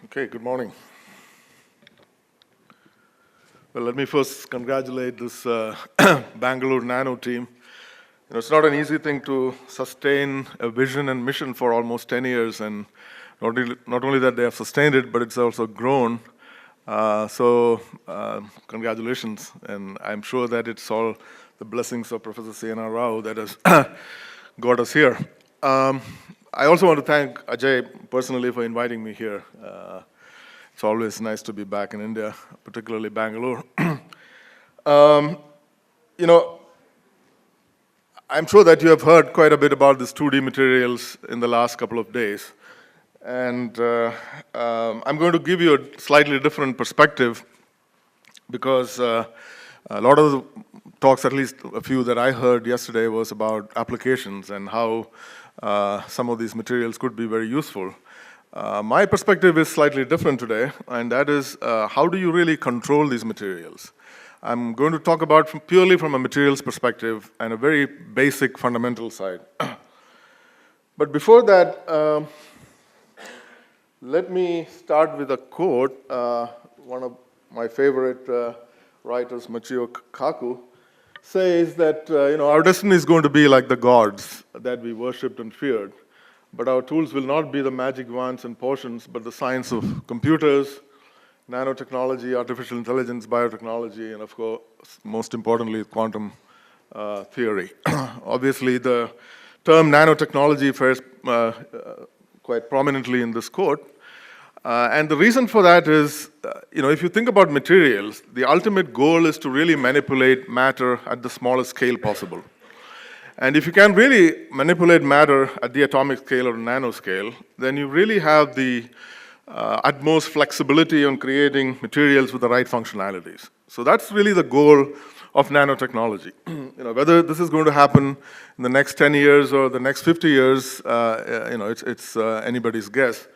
Okay, good morning. Well, let me first congratulate this Bengaluru Nano team. It's not an easy thing to sustain a vision and mission for almost 10 years, and not only that they have sustained it, but it's also grown. Congratulations, and I'm sure that it's all the blessings of Professor C.N.R. Rao that has got us here. I also want to thank Ajay personally for inviting me here. It's always nice to be back in India, particularly Bangalore. I'm sure that you have heard quite a bit about these 2D materials in the last couple of days. And I'm going to give you a slightly different perspective because a lot of the talks, at least a few that I heard yesterday, was about applications and how some of these materials could be very useful. My perspective is slightly different today, and that is how do you really control these materials? I'm going to talk about purely from a materials perspective and a very basic fundamental side. But before that, let me start with a quote. One of my favorite writers, Michio Kaku, says that our destiny is going to be like the gods that we worshipped and feared, but our tools will not be the magic wands and potions, but the science of computers, nanotechnology, artificial intelligence, biotechnology, and of course, most importantly, quantum theory. Obviously, the term nanotechnology fares quite prominently in this quote. And the reason for that is, if you think about materials, the ultimate goal is to really manipulate matter at the smallest scale possible. And if you can really manipulate matter at the atomic scale or nanoscale, then you really have the utmost flexibility on creating materials with the right functionalities. So that's really the goal of nanotechnology. Whether this is going to happen in the next 10 years or the next 50 years, it's anybody's guess.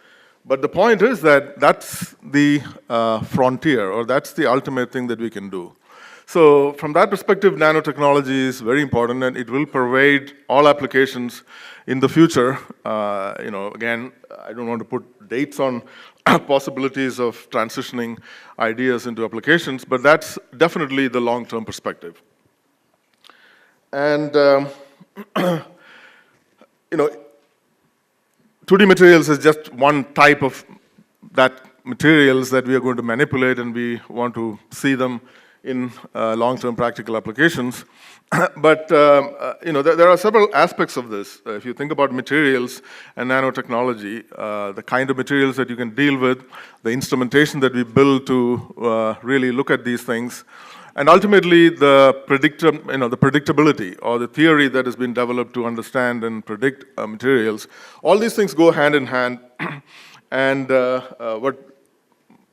But the point is that that's the frontier, or that's the ultimate thing that we can do. So from that perspective, nanotechnology is very important, and it will pervade all applications in the future. Again, I don't want to put dates on possibilities of transitioning ideas into applications, but that's definitely the long-term perspective. And 2D materials is just one type of that materials that we are going to manipulate, and we want to see them in long-term practical applications. But there are several aspects of this. If you think about materials and nanotechnology, the kind of materials that you can deal with, the instrumentation that we build to really look at these things, and ultimately the predictability or the theory that has been developed to understand and predict materials, all these things go hand in hand. And what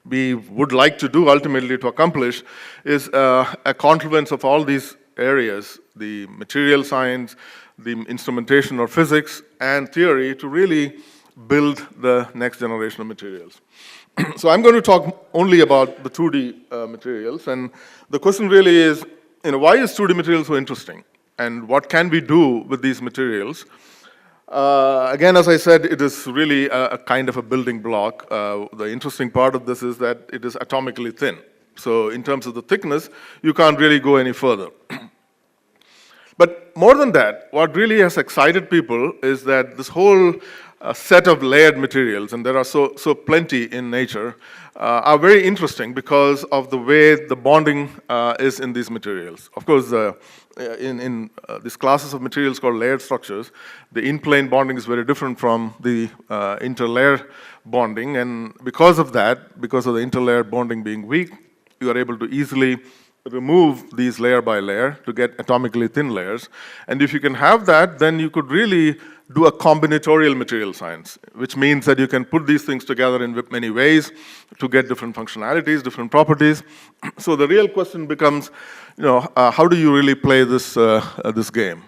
we would like to do ultimately to accomplish is a confluence of all these areas, the material science, the instrumentation or physics, and theory to really build the next generation of materials. So I'm going to talk only about the 2D materials, and the question really is, why is 2D material so interesting? And what can we do with these materials? Again, as I said, it is really a kind of a building block. The interesting part of this is that it is atomically thin. So in terms of the thickness, you can't really go any further. But more than that, what really has excited people is that this whole set of layered materials, and there are so plenty in nature, are very interesting because of the way the bonding is in these materials. Of course, in these classes of materials called layered structures, the in-plane bonding is very different from the interlayer bonding, and because of that, because of the interlayer bonding being weak, you are able to easily remove these layer by layer to get atomically thin layers. And if you can have that, then you could really do a combinatorial material science, which means that you can put these things together in many ways to get different functionalities, different properties. So the real question becomes, how do you really play this game?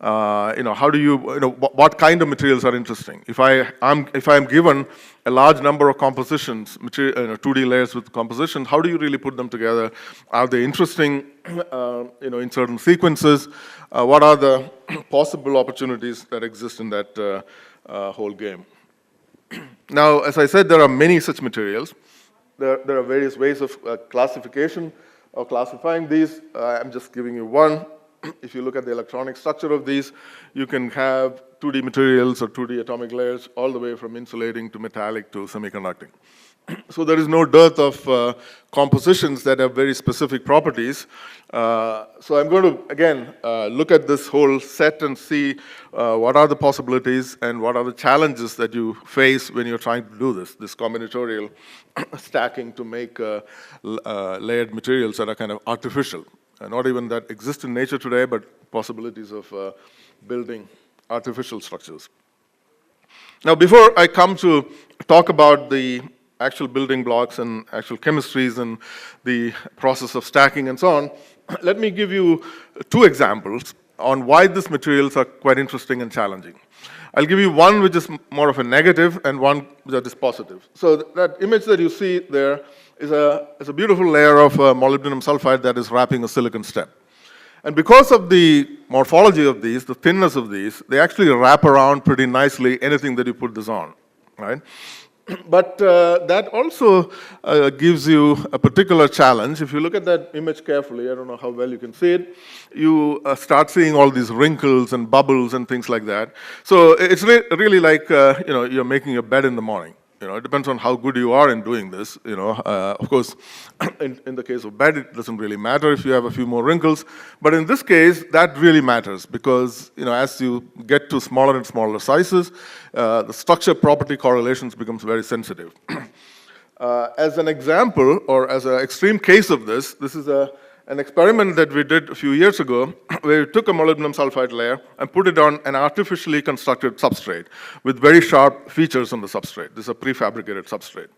How do you, what kind of materials are interesting? If I'm given a large number of compositions, 2D layers with compositions, how do you really put them together? Are they interesting, in certain sequences? What are the possible opportunities that exist in that whole game? Now, as I said, there are many such materials. There are various ways of classification or classifying these. I'm just giving you one. If you look at the electronic structure of these, you can have 2D materials or 2D atomic layers all the way from insulating to metallic to semiconducting. So there is no dearth of compositions that have very specific properties. So I'm going to, again, look at this whole set and see what are the possibilities and what are the challenges that you face when you're trying to do this combinatorial stacking to make layered materials that are kind of artificial. Not even that exist in nature today, but possibilities of building artificial structures. Now, before I come to talk about the actual building blocks and actual chemistries and the process of stacking and so on, let me give you 2 examples on why these materials are quite interesting and challenging. I'll give you one which is more of a negative and one that is positive. So that image that you see there is a beautiful layer of molybdenum sulfide that is wrapping a silicon stem. And because of the morphology of these, the thinness of these, they actually wrap around pretty nicely anything that you put this on, right? But that also gives you a particular challenge. If you look at that image carefully, I don't know how well you can see it, you start seeing all these wrinkles and bubbles and things like that. So it's really like you're making your bed in the morning. It depends on how good you are in doing this. Of course, in the case of bed, it doesn't really matter if you have a few more wrinkles. But in this case, that really matters because as you get to smaller and smaller sizes, the structure property correlations becomes very sensitive. As an example, or as an extreme case of this is an experiment that we did a few years ago where we took a molybdenum sulfide layer and put it on an artificially constructed substrate with very sharp features on the substrate. This is a prefabricated substrate.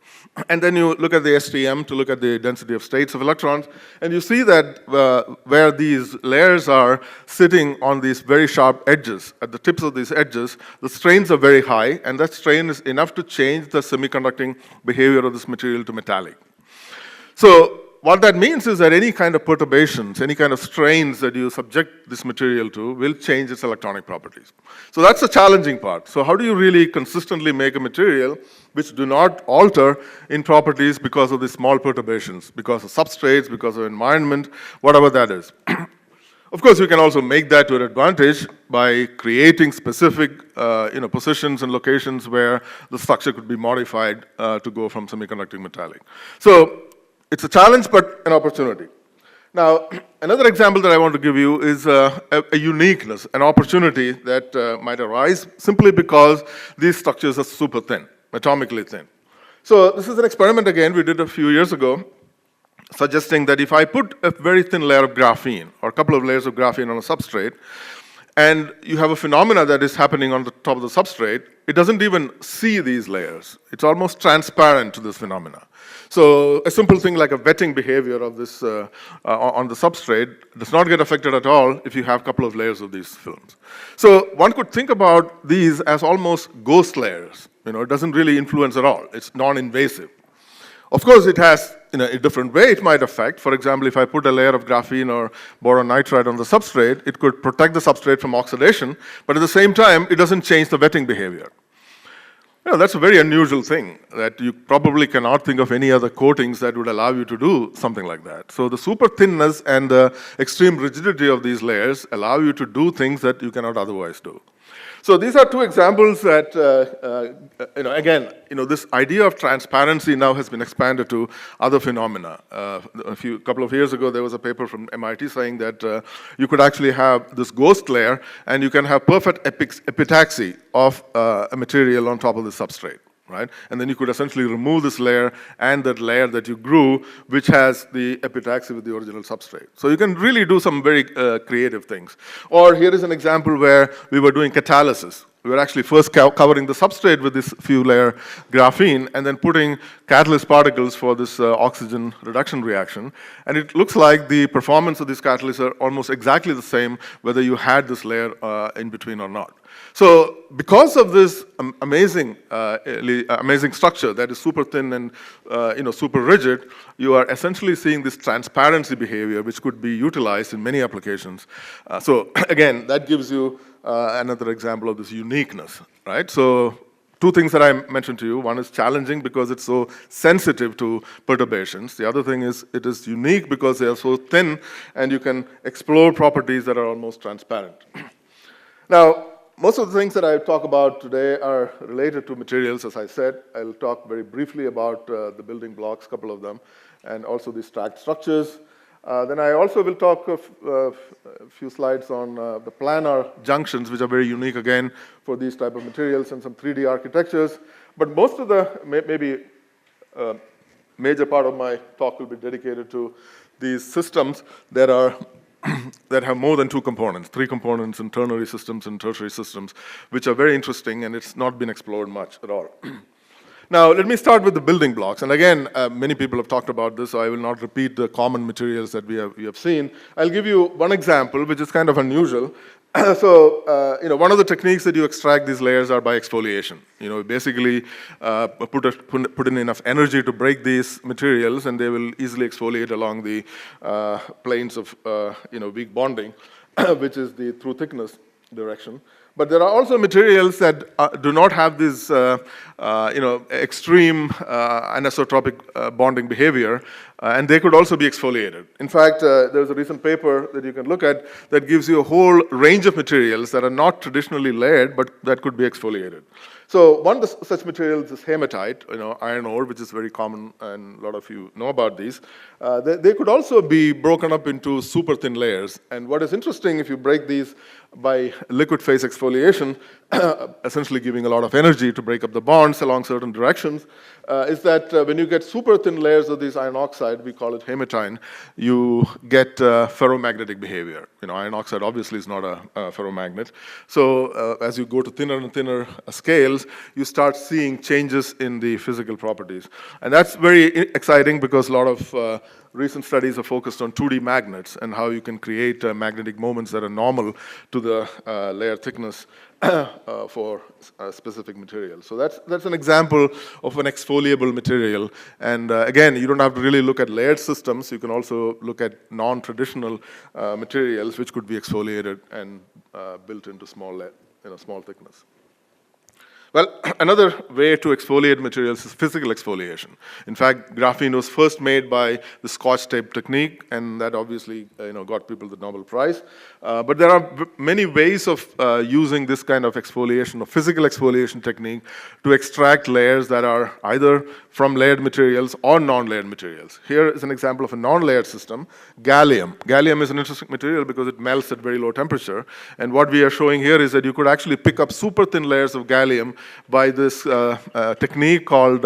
And then you look at the STM to look at the density of states of electrons, and you see that where these layers are sitting on these very sharp edges, at the tips of these edges, the strains are very high, and that strain is enough to change the semiconducting behavior of this material to metallic. So what that means is that any kind of perturbations, any kind of strains that you subject this material to will change its electronic properties. So that's the challenging part. So how do you really consistently make a material which do not alter in properties because of the small perturbations, because of substrates, because of environment, whatever that is? Of course, you can also make that to an advantage by creating specific positions and locations where the structure could be modified to go from semiconducting metallic. So it's a challenge, but an opportunity. Now, another example that I want to give you is a uniqueness, an opportunity that might arise simply because these structures are super thin, atomically thin. So this is an experiment, again, we did a few years ago, suggesting that if I put a very thin layer of graphene, or a couple of layers of graphene on a substrate, and you have a phenomena that is happening on the top of the substrate, it doesn't even see these layers. It's almost transparent to this phenomena. So a simple thing like a wetting behavior of this on the substrate does not get affected at all if you have a couple of layers of these films. So one could think about these as almost ghost layers. It doesn't really influence at all. It's non-invasive. Of course, it has, in a different way, it might affect. For example, if I put a layer of graphene or boron nitride on the substrate, it could protect the substrate from oxidation, but at the same time, it doesn't change the wetting behavior. That's a very unusual thing that you probably cannot think of any other coatings that would allow you to do something like that. So the super thinness and the extreme rigidity of these layers allow you to do things that you cannot otherwise do. So these are 2 examples that, again, this idea of transparency now has been expanded to other phenomena. A couple of years ago, there was a paper from MIT saying that you could actually have this ghost layer, and you can have perfect epitaxy of a material on top of the substrate. Right? And then you could essentially remove this layer and that layer that you grew, which has the epitaxy with the original substrate. So you can really do some very creative things. Or here is an example where we were doing catalysis. We were actually first covering the substrate with this few layer graphene and then putting catalyst particles for this oxygen reduction reaction. And it looks like the performance of these catalysts are almost exactly the same whether you had this layer in between or not. So because of this amazing structure that is super thin and super rigid, you are essentially seeing this transparency behavior which could be utilized in many applications. So again, that gives you another example of this uniqueness, right? So two things that I mentioned to you. One is challenging because it's so sensitive to perturbations. The other thing is it is unique because they are so thin and you can explore properties that are almost transparent. Now, most of the things that I talk about today are related to materials, as I said. I'll talk very briefly about the building blocks, a couple of them, and also the stacked structures. Then I also will talk a few slides on the planar junctions, which are very unique, again, for these type of materials, and some 3D architectures. But most of the, maybe major part of my talk will be dedicated to these systems that are that have more than two components, three components in ternary systems and tertiary systems, which are very interesting, and it's not been explored much at all. Now, let me start with the building blocks. And again, many people have talked about this, so I will not repeat the common materials that we have seen. I'll give you one example, which is kind of unusual. So, one of the techniques that you extract these layers are by exfoliation. Basically put in enough energy to break these materials, and they will easily exfoliate along the planes of, weak bonding, which is the through thickness direction. But there are also materials that do not have this, extreme anisotropic bonding behavior, and they could also be exfoliated. In fact, there's a recent paper that you can look at that gives you a whole range of materials that are not traditionally layered, but that could be exfoliated. So one of such materials is hematite, iron ore, which is very common, and a lot of you know about these. They could also be broken up into super thin layers. And what is interesting, if you break these by liquid phase exfoliation, essentially giving a lot of energy to break up the bonds along certain directions, is that when you get super thin layers of these iron oxide, we call it hematite, you get ferromagnetic behavior. Iron oxide obviously is not a ferromagnet. So as you go to thinner and thinner scales, you start seeing changes in the physical properties. And that's very exciting because a lot of recent studies are focused on 2D magnets and how you can create magnetic moments that are normal to the layer thickness for specific materials. So that's an example of an exfoliable material. And again, you don't have to really look at layered systems. You can also look at non-traditional materials which could be exfoliated and built into small thickness. Well, another way to exfoliate materials is physical exfoliation. In fact, graphene was first made by the Scotch tape technique, and that obviously got people the Nobel Prize. But there are many ways of using this kind of exfoliation, or physical exfoliation technique, to extract layers that are either from layered materials or non-layered materials. Here is an example of a non-layered system, gallium. Gallium is an interesting material because it melts at very low temperature. And what we are showing here is that you could actually pick up super thin layers of gallium by this technique called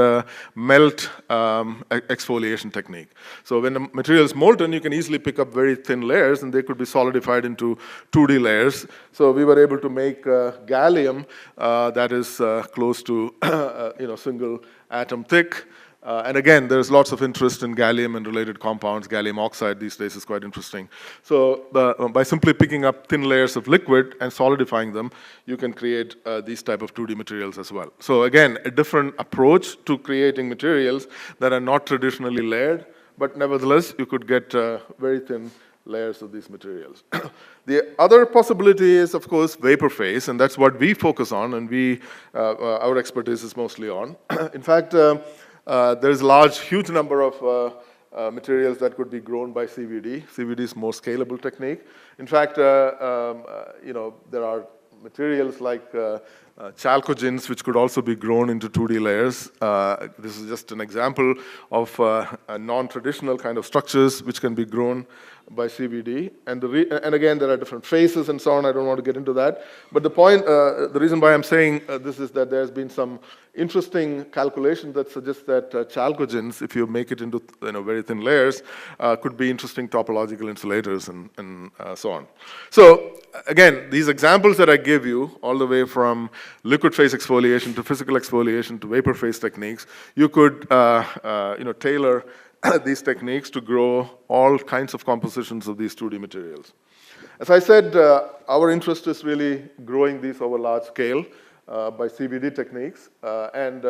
melt exfoliation technique. So when the material is molten, you can easily pick up very thin layers, and they could be solidified into 2D layers. So we were able to make gallium that is close to single atom thick. And again, there's lots of interest in gallium and related compounds. Gallium oxide these days is quite interesting. So by simply picking up thin layers of liquid and solidifying them, you can create these type of 2D materials as well. So again, a different approach to creating materials that are not traditionally layered, but nevertheless, you could get very thin layers of these materials. The other possibility is, of course, vapor phase, and that's what we focus on, and our expertise is mostly on. In fact, there's a huge number of materials that could be grown by CVD. CVD is more scalable technique. In fact, there are materials like chalcogens, which could also be grown into 2D layers. This is just an example of a non-traditional kind of structures which can be grown by CVD. And again, there are different phases and so on. I don't want to get into that. But the point, the reason why I'm saying this is that there's been some interesting calculations that suggest that chalcogens, if you make it into very thin layers, could be interesting topological insulators and so on. So again, these examples that I gave you, all the way from liquid phase exfoliation to physical exfoliation to vapor phase techniques, you could tailor these techniques to grow all kinds of compositions of these 2D materials. As I said, our interest is really growing these over large scale by CVD techniques. And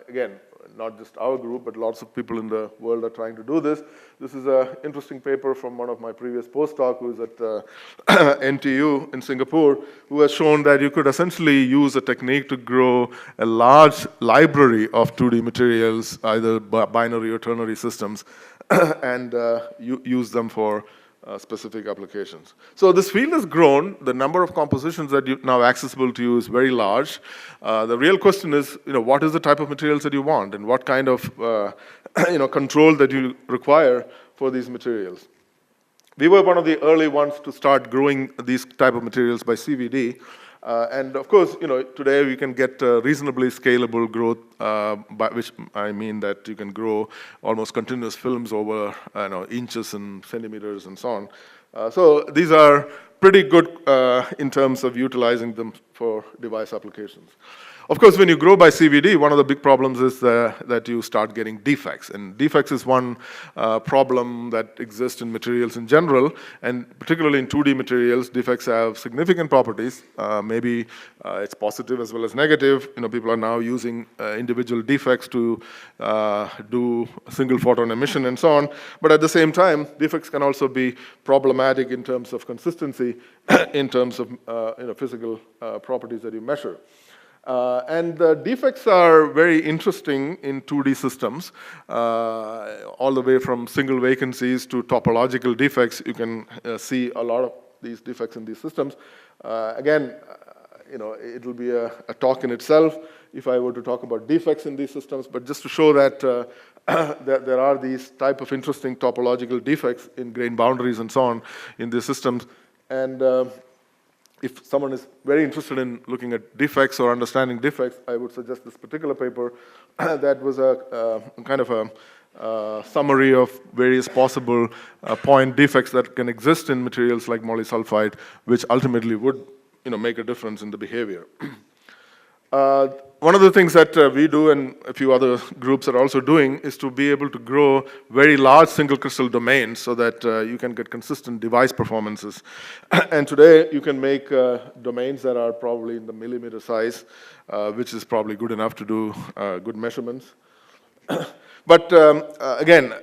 again, not just our group, but lots of people in the world are trying to do this. This is an interesting paper from one of my previous postdoc who is at NTU in Singapore, who has shown that you could essentially use a technique to grow a large library of 2D materials, either binary or ternary systems, and use them for specific applications. So this field has grown. The number of compositions that you now accessible to you is very large. The real question is, what is the type of materials that you want, and what kind of control that you require for these materials. We were one of the early ones to start growing these type of materials by CVD. And of course, today we can get reasonably scalable growth, by which I mean that you can grow almost continuous films over inches and centimeters and so on. So these are pretty good in terms of utilizing them for device applications. Of course, when you grow by CVD, one of the big problems is that you start getting defects. And defects is one problem that exists in materials in general, and particularly in 2D materials, defects have significant properties. Maybe it's positive as well as negative. People are now using individual defects to do single photon emission and so on. But at the same time, defects can also be problematic in terms of consistency, in terms of physical properties that you measure. And the defects are very interesting in 2D systems, all the way from single vacancies to topological defects. You can see a lot of these defects in these systems. Again, it will be a talk in itself if I were to talk about defects in these systems, but just to show that, that there are these type of interesting topological defects in grain boundaries and so on in these systems. And if someone is very interested in looking at defects or understanding defects, I would suggest this particular paper that was a kind of a summary of various possible point defects that can exist in materials like molysulfide, which ultimately would make a difference in the behavior. One of the things that we do, and a few other groups are also doing, is to be able to grow very large single crystal domains so that you can get consistent device performances. And today you can make domains that are probably in the millimeter size, which is probably good enough to do good measurements. But again,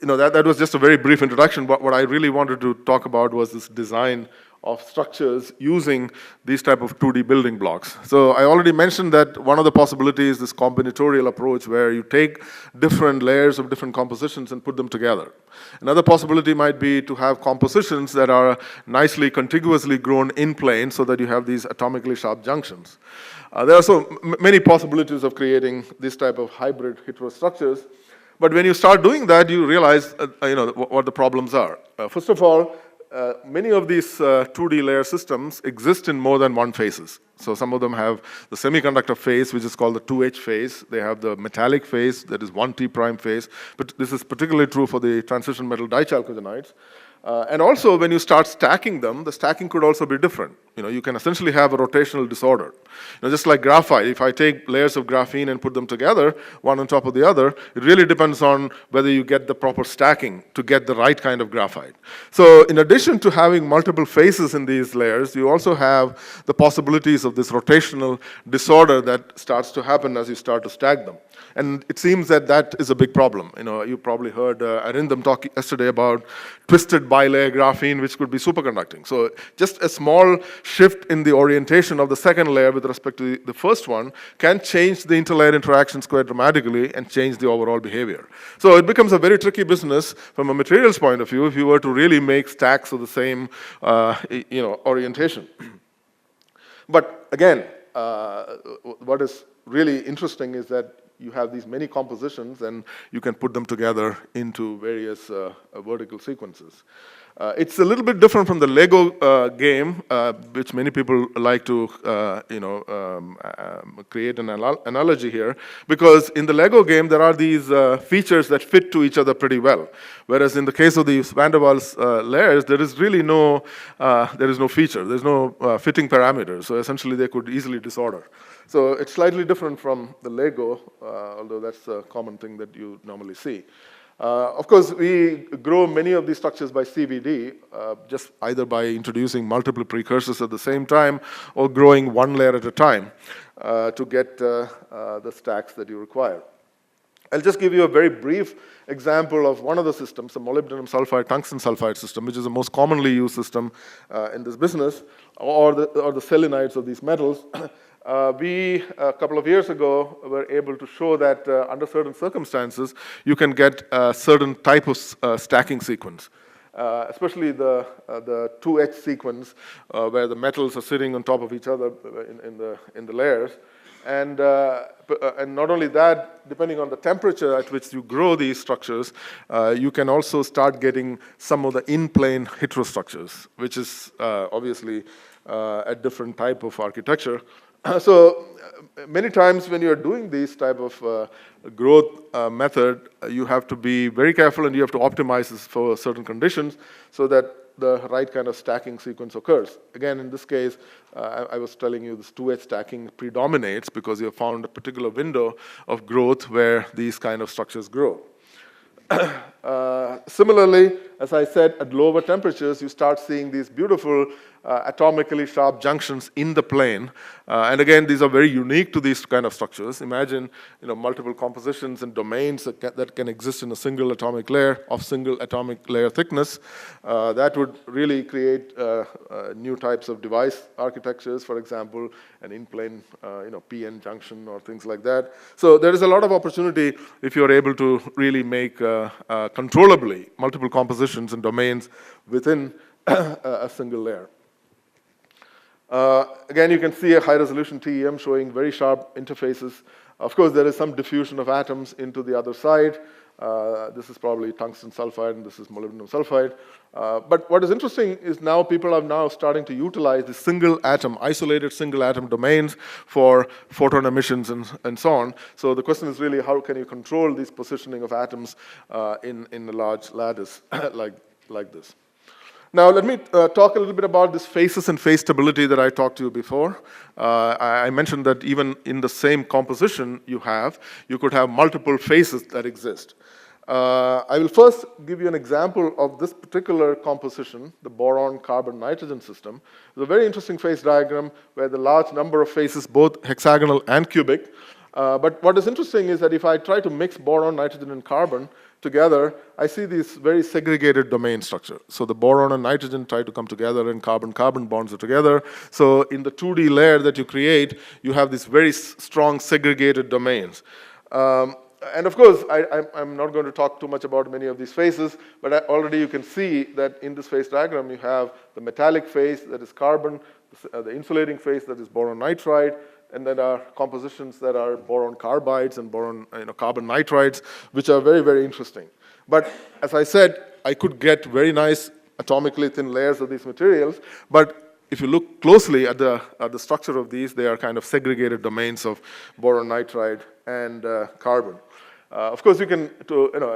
that was just a very brief introduction. But what I really wanted to talk about was this design of structures using these type of 2D building blocks. So I already mentioned that one of the possibilities is this combinatorial approach where you take different layers of different compositions and put them together. Another possibility might be to have compositions that are nicely contiguously grown in plane so that you have these atomically sharp junctions. There are so many possibilities of creating this type of hybrid heterostructures. But when you start doing that, you realize what the problems are. First of all, many of these 2D layer systems exist in more than one phases. So some of them have the semiconductor phase, which is called the 2H phase. They have the metallic phase, that is 1T prime phase. But this is particularly true for the transition metal dichalcogenides. And also, when you start stacking them, the stacking could also be different. You can essentially have a rotational disorder. Just like graphite, if I take layers of graphene and put them together, one on top of the other, it really depends on whether you get the proper stacking to get the right kind of graphite. So in addition to having multiple phases in these layers, you also have the possibilities of this rotational disorder that starts to happen as you start to stack them. And it seems that that is a big problem. You probably heard Arindam talk yesterday about twisted bilayer graphene, which could be superconducting. So just a small shift in the orientation of the second layer with respect to the first one can change the interlayer interactions quite dramatically and change the overall behavior. So it becomes a very tricky business from a materials point of view if you were to really make stacks of the same orientation. But again, what is really interesting is that you have these many compositions and you can put them together into various vertical sequences. It's a little bit different from the Lego game, which many people like to create an analogy here, because in the Lego game there are these features that fit to each other pretty well, whereas in the case of these van der Waals layers, there is really no feature, there's no fitting parameters, so essentially they could easily disorder. So it's slightly different from the Lego, although that's a common thing that you normally see. Of course, we grow many of these structures by CVD, just either by introducing multiple precursors at the same time or growing one layer at a time to get the stacks that you require. I'll just give you a very brief example of one of the systems, the molybdenum sulfide, tungsten sulfide system, which is the most commonly used system in this business, or the selenites of these metals. We, a couple of years ago, were able to show that under certain circumstances, you can get a certain type of stacking sequence. Especially the 2H sequence, where the metals are sitting on top of each other in the layers. And not only that, depending on the temperature at which you grow these structures, you can also start getting some of the in-plane heterostructures, which is obviously a different type of architecture. So many times when you're doing these type of growth method, you have to be very careful and you have to optimize this for certain conditions so that the right kind of stacking sequence occurs. Again, in this case, I was telling you this 2H stacking predominates because you have found a particular window of growth where these kind of structures grow. Similarly, as I said, at lower temperatures, you start seeing these beautiful atomically sharp junctions in the plane. And again, these are very unique to these kind of structures. Imagine, multiple compositions and domains that can exist in a single atomic layer of single atomic layer thickness. That would really create new types of device architectures, for example, an in-plane, PN junction or things like that. So there is a lot of opportunity if you're able to really make controllably multiple compositions and domains within a single layer. Again, you can see a high-resolution TEM showing very sharp interfaces. Of course, there is some diffusion of atoms into the other side. This is probably tungsten sulfide, and this is molybdenum sulfide. But what is interesting is now people are now starting to utilize the single atom, isolated single atom domains for photon emissions and so on. So the question is really, how can you control this positioning of atoms in a large lattice like this? Now, let me talk a little bit about this phases and phase stability that I talked to you before. I mentioned that even in the same composition you could have multiple phases that exist. I will first give you an example of this particular composition, the boron carbon nitrogen system. It's a very interesting phase diagram where the large number of phases, both hexagonal and cubic. But what is interesting is that if I try to mix boron, nitrogen, and carbon together, I see this very segregated domain structure. So the boron and nitrogen try to come together and carbon-carbon bonds are together. So in the 2D layer that you create, you have these very strong segregated domains. And of course, I'm not going to talk too much about many of these phases, but already you can see that in this phase diagram, you have the metallic phase that is carbon, the insulating phase that is boron nitride, and then are compositions that are boron carbides and boron carbon nitrides, which are very, very interesting. But as I said, I could get very nice atomically thin layers of these materials, but if you look closely at the structure of these, they are kind of segregated domains of boron nitride and carbon. Of course, you can,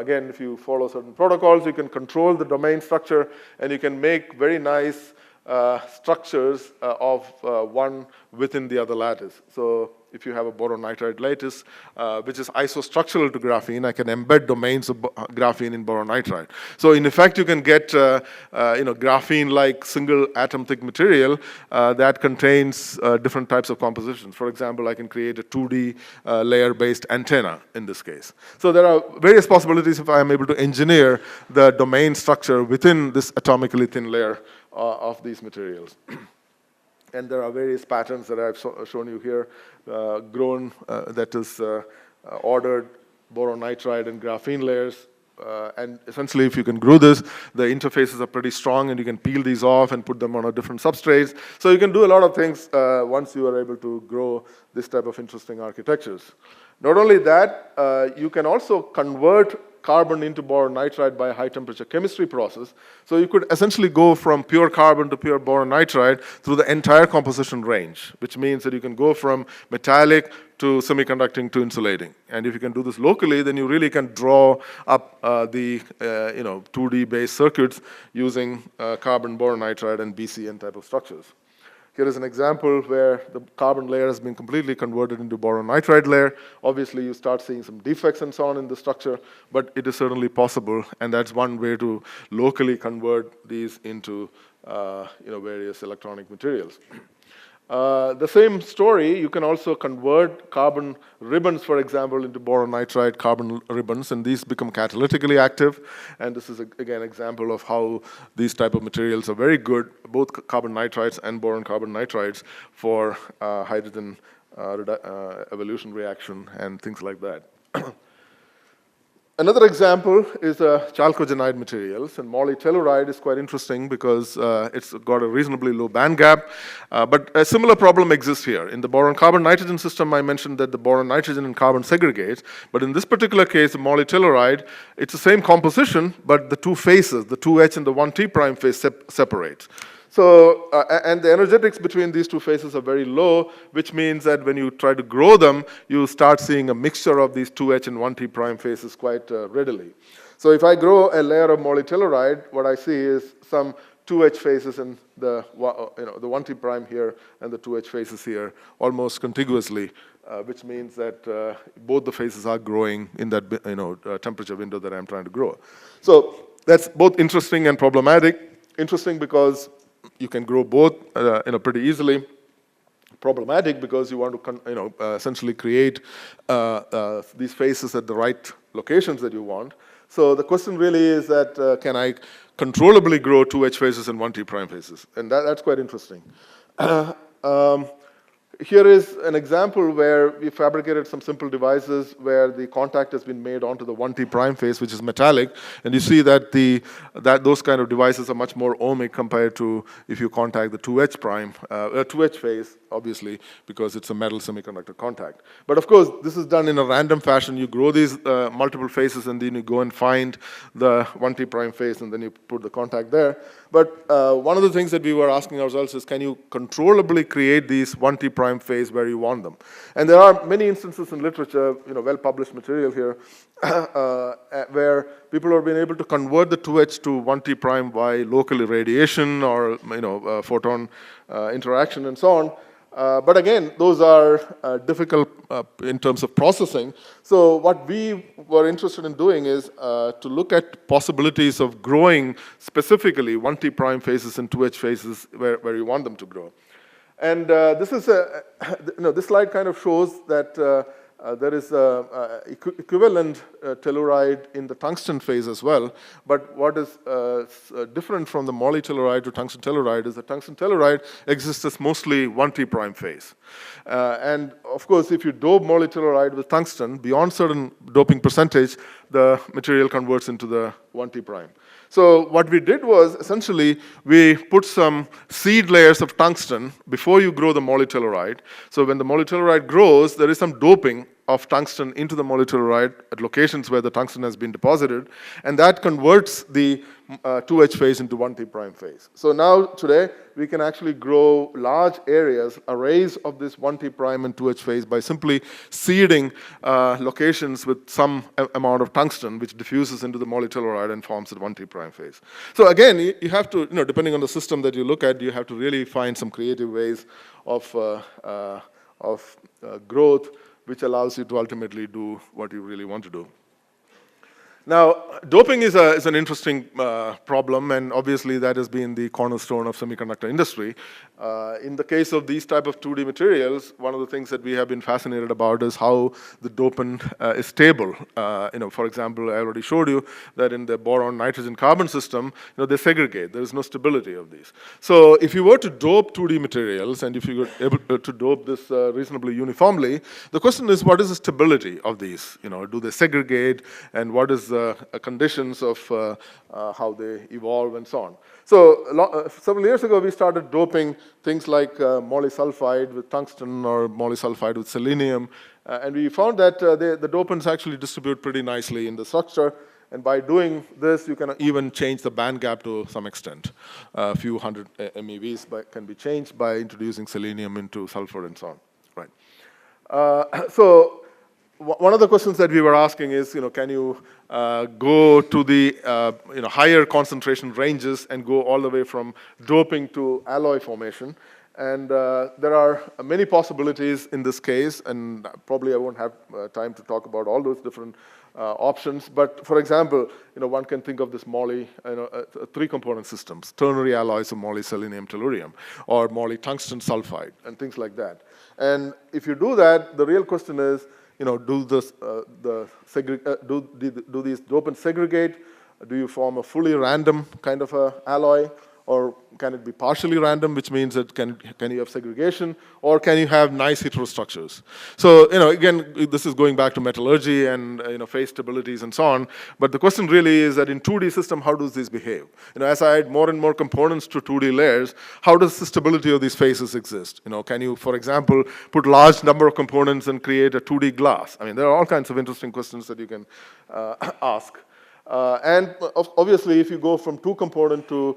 again, if you follow certain protocols, you can control the domain structure, and you can make very nice structures of one within the other lattice. So if you have a boron nitride lattice, which is isostructural to graphene, I can embed domains of graphene in boron nitride. So in effect, you can get graphene-like single atom thick material that contains different types of compositions. For example, I can create a 2D layer-based antenna in this case. So there are various possibilities if I am able to engineer the domain structure within this atomically thin layer of these materials. And there are various patterns that I've shown you here, that is ordered boron nitride and graphene layers. And essentially, if you can grow this, the interfaces are pretty strong, and you can peel these off and put them on a different substrates. So you can do a lot of things once you are able to grow this type of interesting architectures. Not only that, you can also convert carbon into boron nitride by a high-temperature chemistry process. So you could essentially go from pure carbon to pure boron nitride through the entire composition range, which means that you can go from metallic to semiconducting to insulating. And if you can do this locally, then you really can draw up the 2D-based circuits using carbon, boron nitride, and BCN type of structures. Here is an example where the carbon layer has been completely converted into boron nitride layer. Obviously, you start seeing some defects and so on in the structure, but it is certainly possible, and that's one way to locally convert these into various electronic materials. The same story, you can also convert carbon ribbons, for example, into boron nitride carbon ribbons, and these become catalytically active. And this is, again, an example of how these type of materials are very good, both carbon nitrides and boron carbon nitrides, for hydrogen evolution reaction and things like that. Another example is chalcogenide materials, and molytelluride is quite interesting because it's got a reasonably low band gap, but a similar problem exists here. In the boron-carbon nitrogen system, I mentioned that the boron, nitrogen, and carbon segregate, but in this particular case, the molytelluride, it's the same composition, but the two faces, the 2H and the 1T prime phase separate. So, and the energetics between these two phases are very low, which means that when you try to grow them, you start seeing a mixture of these 2H and 1T prime phases quite readily. So if I grow a layer of molytelluride, what I see is some 2H phases in the 1T prime here and the 2H phases here almost contiguously, which means that both the phases are growing in that temperature window that I'm trying to grow. So that's both interesting and problematic. Interesting because you can grow both pretty easily. Problematic because you want to essentially create these phases at the right locations that you want. So the question really is that can I controllably grow 2H phases and 1T prime phases? And that's quite interesting. Here is an example where we fabricated some simple devices where the contact has been made onto the 1T prime phase, which is metallic, and you see that those kind of devices are much more ohmic compared to if you contact the 2H phase, obviously, because it's a metal semiconductor contact. But of course, this is done in a random fashion. You grow these multiple phases, and then you go and find the 1T prime phase, and then you put the contact there. But one of the things that we were asking ourselves is, can you controllably create these 1T prime phase where you want them? And there are many instances in literature, well-published material here, where people have been able to convert the 2H to 1T prime by local irradiation or photon interaction and so on. But again, those are difficult in terms of processing. So what we were interested in doing is to look at possibilities of growing specifically 1T prime phases and 2H phases where you want them to grow. And this is this slide kind of shows that there is equivalent telluride in the tungsten phase as well. But what is different from the molytelluride to tungsten telluride is the tungsten telluride exists as mostly 1T prime phase. And of course, if you dope molytelluride with tungsten, beyond certain doping percentage, the material converts into the 1T prime. So what we did was, essentially, we put some seed layers of tungsten before you grow the molytelluride. So when the molytelluride grows, there is some doping of tungsten into the molytelluride at locations where the tungsten has been deposited, and that converts the 2H phase into 1T prime phase. So now, today, we can actually grow large areas, arrays of this 1T prime and 2H phase by simply seeding locations with some amount of tungsten, which diffuses into the molytelluride and forms the 1T prime phase. So again, you have to, depending on the system that you look at, you have to really find some creative ways of growth, which allows you to ultimately do what you really want to do. Now, doping is an interesting problem, and obviously that has been the cornerstone of semiconductor industry. In the case of these type of 2D materials, one of the things that we have been fascinated about is how the dopant is stable. For example, I already showed you that in the boron, nitrogen, carbon system, they segregate. There is no stability of these. So if you were to dope 2D materials, and if you were able to dope this reasonably uniformly, the question is, what is the stability of these? Do they segregate, and what is conditions of how they evolve and so on. So several years ago, we started doping things like molysulfide with tungsten or molysulfide with selenium, and we found that the dopants actually distribute pretty nicely in the structure. And by doing this, you can even change the band gap to some extent. A few hundred MeVs can be changed by introducing selenium into sulfur and so on. Right. So one of the questions that we were asking is, can you go to the higher concentration ranges and go all the way from doping to alloy formation? And there are many possibilities in this case, and probably I won't have time to talk about all those different options. But for example, one can think of this moly, three-component systems, ternary alloys of moly, selenium, tellurium, or moly tungsten sulfide, and things like that. And if you do that, the real question is, do these dopants segregate? Do you form a fully random kind of a alloy? Or can it be partially random, which means that can you have segregation, or can you have nice heterostructures? So, again, this is going back to metallurgy and phase stabilities and so on. But the question really is that in 2D system, how does this behave? As I add more and more components to 2D layers, how does the stability of these phases exist? Can you, for example, put large number of components and create a 2D glass? I mean, there are all kinds of interesting questions that you can ask. And obviously, if you go from 2-component to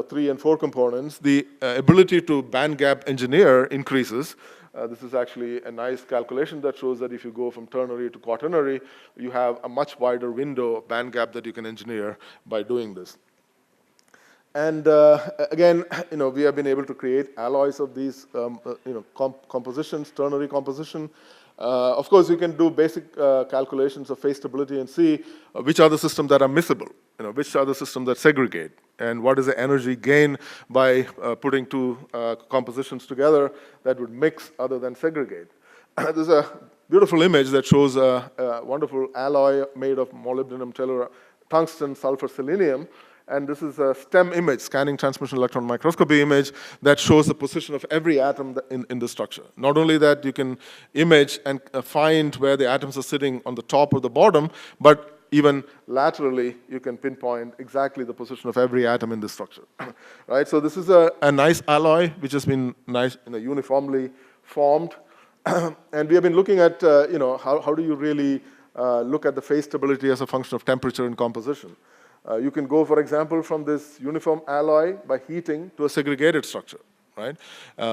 3 and 4 components, the ability to band gap engineer increases. This is actually a nice calculation that shows that if you go from ternary to quaternary, you have a much wider window of band gap that you can engineer by doing this. And again, we have been able to create alloys of these, compositions, ternary composition. Of course, you can do basic calculations of phase stability and see which are the systems that are miscible, which are the systems that segregate, and what is the energy gain by putting two compositions together that would mix other than segregate. There's a beautiful image that shows a wonderful alloy made of molybdenum, tungsten, sulfur, selenium. And this is a STEM image, scanning transmission electron microscopy image, that shows the position of every atom in the structure. Not only that, you can image and find where the atoms are sitting on the top or the bottom, but even laterally, you can pinpoint exactly the position of every atom in the structure. Right? So this is a nice alloy, which has been nice, uniformly formed. And we have been looking at, how do you really look at the phase stability as a function of temperature and composition. You can go, for example, from this uniform alloy by heating to a segregated structure, right?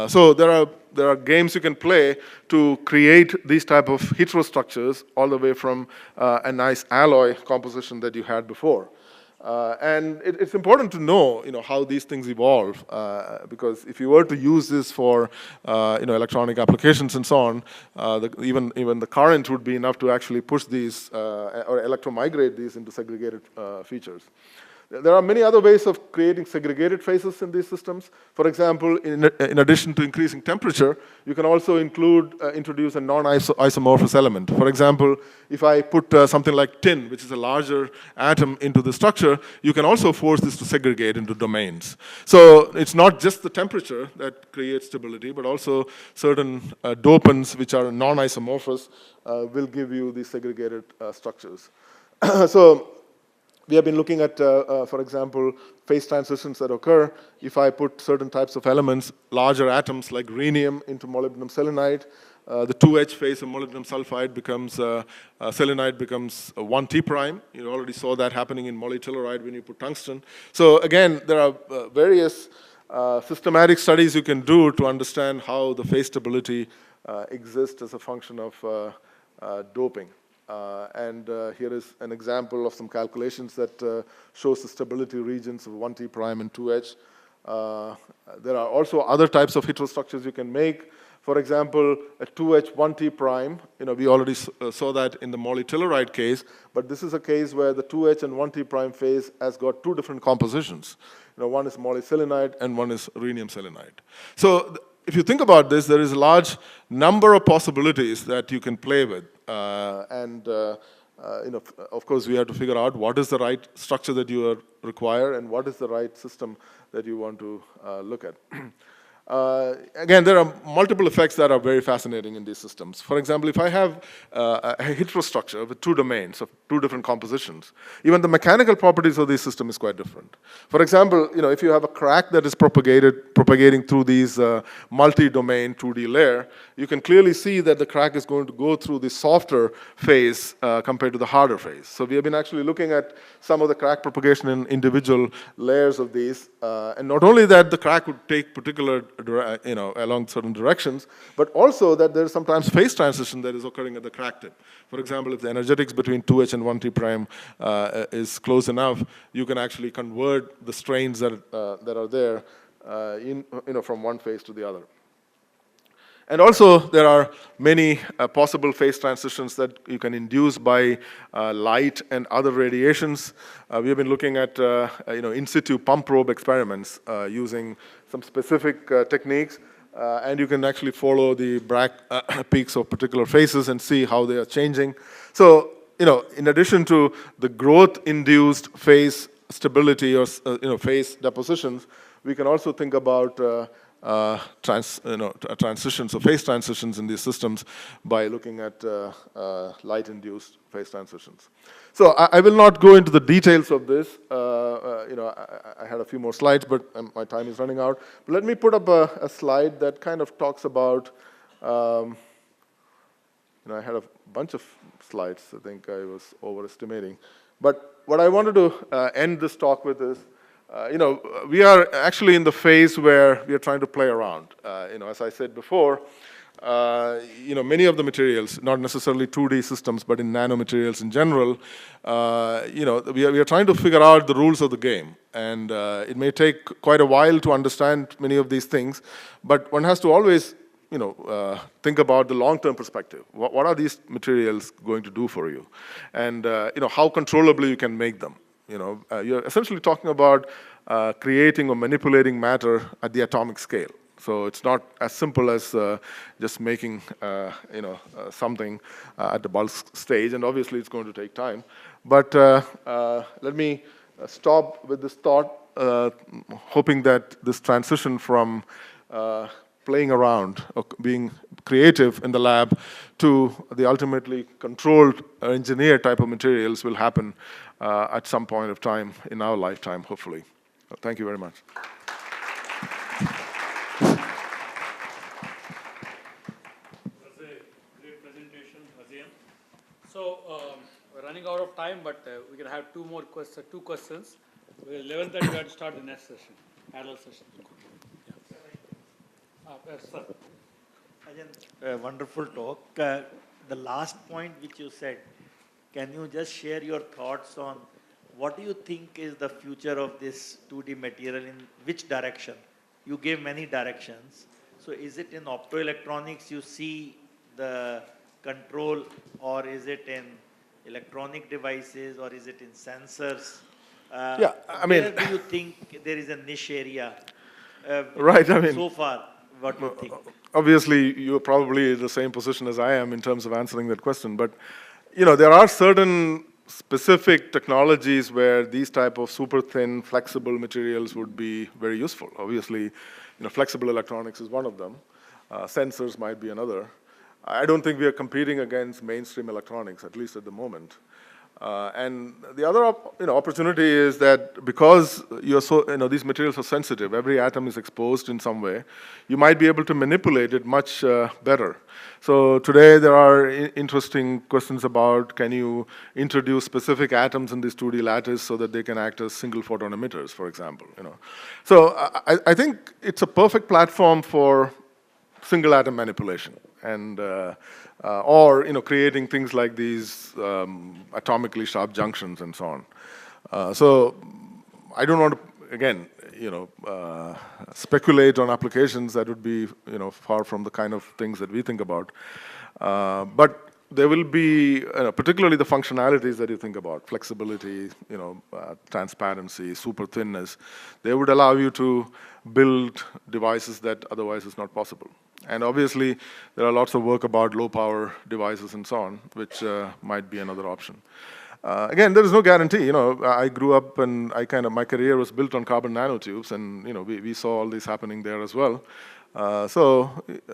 So there are games you can play to create these type of heterostructures all the way from a nice alloy composition that you had before. And it's important to know, how these things evolve, because if you were to use this for, electronic applications and so on, even the current would be enough to actually push these or electromigrate these into segregated features. There are many other ways of creating segregated phases in these systems. For example, in addition to increasing temperature, you can also introduce a non-isomorphous element. For example, if I put something like tin, which is a larger atom, into the structure, you can also force this to segregate into domains. So it's not just the temperature that creates stability, but also certain dopants, which are non-isomorphous, will give you these segregated structures. So we have been looking at, for example, phase transitions that occur. If I put certain types of elements, larger atoms like rhenium into molybdenum selenide, the 2H phase of molybdenum sulphide becomes, selenide becomes 1T prime. You already saw that happening in molytelluride when you put tungsten. So again, there are various systematic studies you can do to understand how the phase stability exists as a function of doping. And here is an example of some calculations that shows the stability regions of 1T prime and 2H. There are also other types of heterostructures you can make. For example, a 2H 1T prime, we already saw that in the molytelluride case, but this is a case where the 2H and 1T prime phase has got two different compositions. One is molyselenide and one is rhenium selenide. So if you think about this, there is a large number of possibilities that you can play with. Of course, we have to figure out what is the right structure that you require and what is the right system that you want to look at. Again, there are multiple effects that are very fascinating in these systems. For example, if I have a heterostructure with two domains of two different compositions, even the mechanical properties of this system is quite different. For example, if you have a crack that is propagating through these multi-domain 2D layer, you can clearly see that the crack is going to go through the softer phase compared to the harder phase. So we have been actually looking at some of the crack propagation in individual layers of these, and not only that the crack would take particular along certain directions, but also that there's sometimes phase transition that is occurring at the crack tip. For example, if the energetics between 2H and 1T prime is close enough, you can actually convert the strains that are there from one phase to the other. And also, there are many possible phase transitions that you can induce by light and other radiations. We have been looking at in situ pump probe experiments using some specific techniques, and you can actually follow the Bragg peaks of particular phases and see how they are changing. So, in addition to the growth-induced phase stability or phase depositions, we can also think about transitions or phase transitions in these systems by looking at light-induced phase transitions. So I will not go into the details of this. I had a few more slides, but my time is running out. But let me put up a slide that kind of talks about. I had a bunch of slides. I think I was overestimating. But what I wanted to end this talk with is, we are actually in the phase where we are trying to play around. As I said before, many of the materials, not necessarily 2D systems, but in nanomaterials in general, we are trying to figure out the rules of the game. And it may take quite a while to understand many of these things, but one has to always think about the long-term perspective. What are these materials going to do for you? And, how controllably you can make them. You're essentially talking about creating or manipulating matter at the atomic scale. So it's not as simple as just making, something at the bulk stage, and obviously it's going to take time. But let me stop with this thought, hoping that this transition from playing around or being creative in the lab to the ultimately controlled engineered type of materials will happen at some point of time in our lifetime, hopefully. Thank you very much. That's a great presentation, Ajayan. So we're running out of time, but we can have two questions. We're 11:30, we have to start the next session, parallel session. Yes, sir. Ajayan, wonderful talk. The last point which you said, can you just share your thoughts on what do you think is the future of this 2D material, in which direction? You gave many directions. So is it in optoelectronics you see the control, or is it in electronic devices, or is it in sensors? Yeah, I mean, where do you think there is a niche area? Right, I mean, so far, what do you think? Obviously, you're probably in the same position as I am in terms of answering that question. But, there are certain specific technologies where these type of super thin, flexible materials would be very useful. Obviously, flexible electronics is one of them. Sensors might be another. I don't think we are competing against mainstream electronics, at least at the moment. And the other opportunity is that because these materials are sensitive, every atom is exposed in some way, you might be able to manipulate it much better. So today there are interesting questions about, can you introduce specific atoms in this 2D lattice so that they can act as single photon emitters, for example. So I think it's a perfect platform for single atom manipulation, and or creating things like these atomically sharp junctions and so on. So I don't want to, again, speculate on applications that would be far from the kind of things that we think about. But there will be, particularly the functionalities that you think about, flexibility, transparency, super thinness. They would allow you to build devices that otherwise is not possible. And obviously, there are lots of work about low power devices and so on, which might be another option. Again, there is no guarantee. I grew up and my career was built on carbon nanotubes, and we saw all this happening there as well. So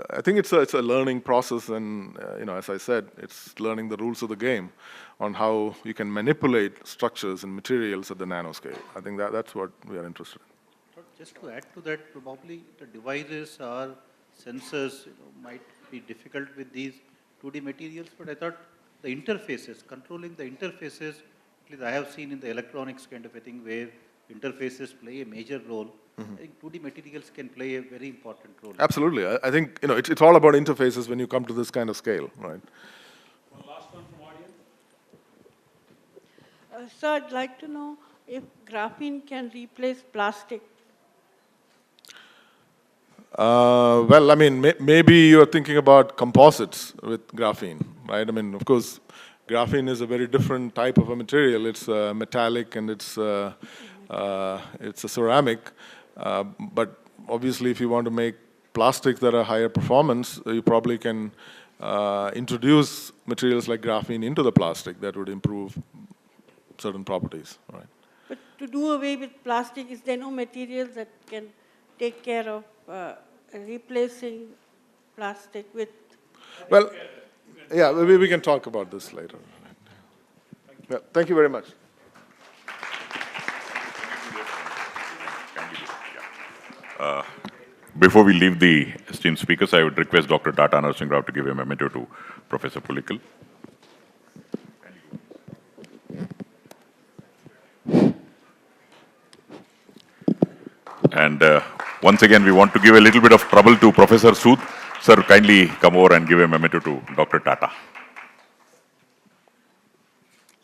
I think it's a learning process, and as I said, it's learning the rules of the game on how you can manipulate structures and materials at the nanoscale. I think that's what we are interested in. Just to add to that, probably the devices or sensors might be difficult with these 2D materials, but I thought the interfaces, controlling the interfaces, at least I have seen in the electronics kind of a thing where interfaces play a major role. I think 2D materials can play a very important role. Absolutely. I think it's all about interfaces when you come to this kind of scale, right? One last one from audience. So I'd like to know if graphene can replace plastic. Well, I mean, maybe you're thinking about composites with graphene, right? I mean, of course, graphene is a very different type of a material. It's metallic and it's a ceramic. But obviously, if you want to make plastics that are higher performance, you probably can introduce materials like graphene into the plastic that would improve certain properties, right? But to do away with plastic, is there no material that can take care of replacing plastic with? Well, yeah, we can talk about this later. Yeah, thank you very much. Before we leave the esteemed speakers, I would request Dr. Tata Narsingh Rao to give a memento to Professor Pulickel. And once again, we want to give a little bit of trouble to Professor Sood. Sir, kindly come over and give a memento to Dr. Tata.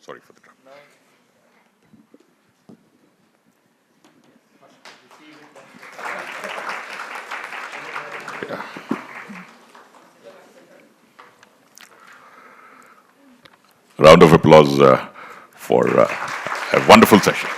Sorry for the trouble. Yeah. Round of applause for a wonderful session.